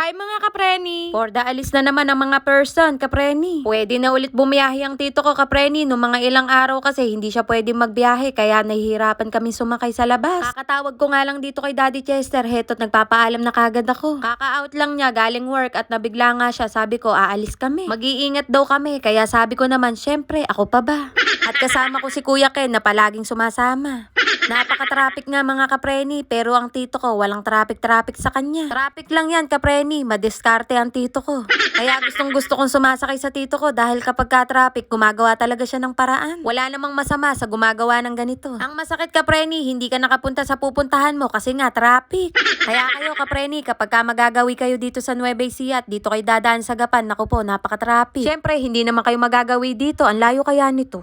Hi mga kapreni! For the alis na naman ang mga person, kapreni. Pwede na ulit bumiyahe ang tito ko, kapreni. Nung mga ilang araw kasi hindi siya pwede magbiyahe kaya nahihirapan kami sumakay sa labas. Kakatawag ko nga lang dito kay Daddy Chester, heto't nagpapaalam na kagad ako. Kaka-out lang niya galing work at nabigla nga siya, sabi ko aalis kami. Mag-iingat daw kami kaya sabi ko naman syempre ako pa ba? At kasama ko si Kuya Ken na palaging sumasama. Napaka-traffic nga mga kapreni, pero ang tito ko walang traffic sa kanya. Traffic lang yan kapreni, madiskarte ang tito ko. Kaya gustong gusto kong sumasakay sa tito ko dahil kapag ka-traffic, gumagawa talaga siya ng paraan. Wala namang masama sa gumagawa ng ganito. Ang masakit kapreni, hindi ka nakapunta sa pupuntahan mo kasi nga traffic. Kaya kayo kapreni, kapag ka magagawi kayo dito sa Nueva Ecija at dito kayo dadaan sa Gapan, naku po, napaka-traffic. Siyempre, hindi naman kayo magagawi dito, ang layo kaya nito.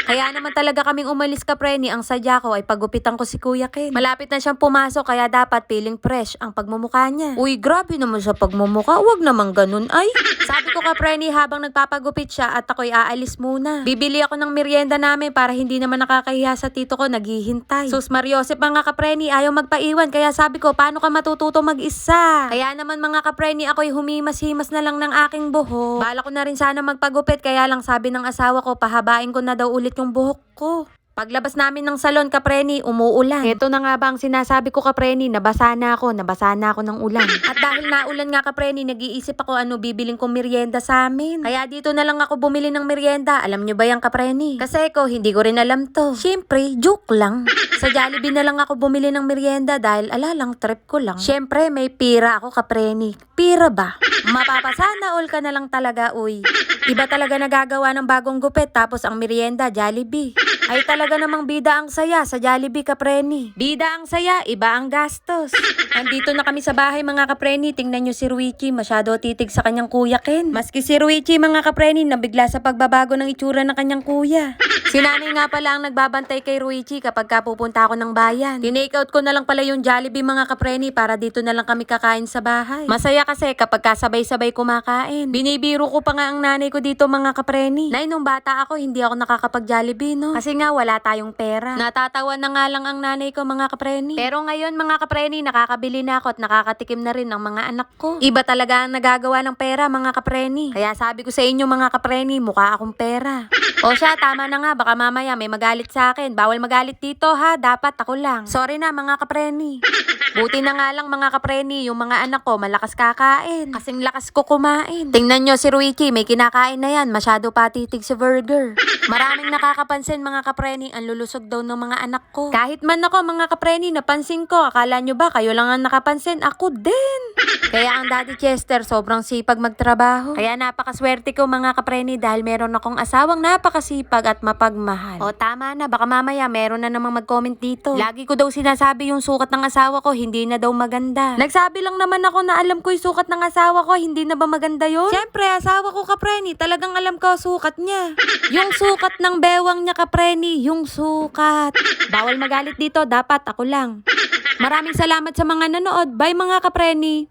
Kaya naman talaga kaming umalis kapreni, ang sadya ko ay pagupitan ko si Kuya Ken. Malapit na siyang pumasok kaya dapat feeling fresh ang pagmumukha niya. Uy, grabe naman sa pagmumukha, wag naman ganun ay. Sabi ko kapreni habang nagpapagupit siya at ako'y aalis muna. Bibili ako ng merienda namin para hindi naman nakakahiya sa tito ko naghihintay. Sus Mariosep mga kapreni, ayaw magpaiwan kaya sabi ko paano ka matututo mag-isa. Kaya naman mga kapreni ako'y humimas-himas na lang ng aking buhok. Bala ko na rin sana magpagupit kaya lang sabi ng asawa ko pahabain ko na daw ulit yung buhok ko. Paglabas namin ng salon, kapreni, umuulan. Ito na nga ba ang sinasabi ko, kapreni, nabasa na ako ng ulan. At dahil naulan nga, kapreni, nag-iisip ako ano bibiling kong merienda sa amin. Kaya dito na lang ako bumili ng merienda. Alam nyo ba yan, kapreni? Kasi ko, hindi ko rin alam to. Siyempre, joke lang. Sa Jollibee na lang ako bumili ng merienda dahil lang, trip ko lang. Siyempre, may pira ako, kapreni. Pira ba? Mapapasana all ka na lang talaga, uy. Iba talaga nagagawa ng bagong gupit tapos ang merienda, Jollibee. Ay talaga namang bida ang saya sa Jollibee, kapreni. Bida ang saya, iba ang gastos. Andito na kami sa bahay mga kapreni. Tingnan nyo si Ruichi, masyado titig sa kanyang kuya Ken. Maski si Ruichi mga kapreni, nabigla sa pagbabago ng itsura ng kanyang kuya. Si nanay nga pala ang nagbabantay kay Ruichi kapag pupunta ako ng bayan. Tinake out ko na lang pala yung Jollibee mga kapreni para dito na lang kami kakain sa bahay. Masaya kasi kapag kasabay-sabay kumakain. Binibiro ko pa nga ang nanay ko dito mga kapreni. Nay, nung bata ako, hindi ako nakakapag-Jollibee, no? Kasi nga wala tayong pera. Natatawa na nga lang ang nanay ko mga kapreni. Pero ngayon mga kapreni, nakakabili na ako at nakakatikim na rin ng mga anak ko. Iba talaga ang nagagawa ng pera mga kapreni. Kaya sabi ko sa inyo mga kapreni, mukha akong pera. O siya, tama na nga, baka mamaya may magalit sa akin. Bawal magalit dito ha, dapat ako lang. Sorry na mga kapreni. Buti na nga lang mga kapreni, yung mga anak ko malakas kakain. Kasing lakas ko kumain. Tingnan nyo si Ruichi, may kinakain na yan. Masyado patitig si burger. Maraming nakakapansin mga kapreni, ang lulusog daw ng mga anak ko. Kahit man ako mga kapreni, napansin ko. Akala nyo ba kayo lang ang nakapansin? Ako din. Kaya ang Daddy Chester sobrang sipag magtrabaho. Kaya napakaswerte ko mga kapreni dahil meron akong asawang napakasipag at mapagmahal. O tama na, baka mamaya meron na namang mag-comment dito. Lagi ko daw sinasabi yung sukat ng asawa ko, hindi na daw maganda. Nagsabi lang naman ako na alam ko yung sukat ng asawa ko, hindi na ba maganda yun? Siyempre, asawa ko kapreni, talagang alam ko sukat niya. Yung sukat ng bewang niya kapreni, yung sukat. Bawal magalit dito, dapat ako lang. Maraming salamat sa mga nanood. Bye mga kapreni.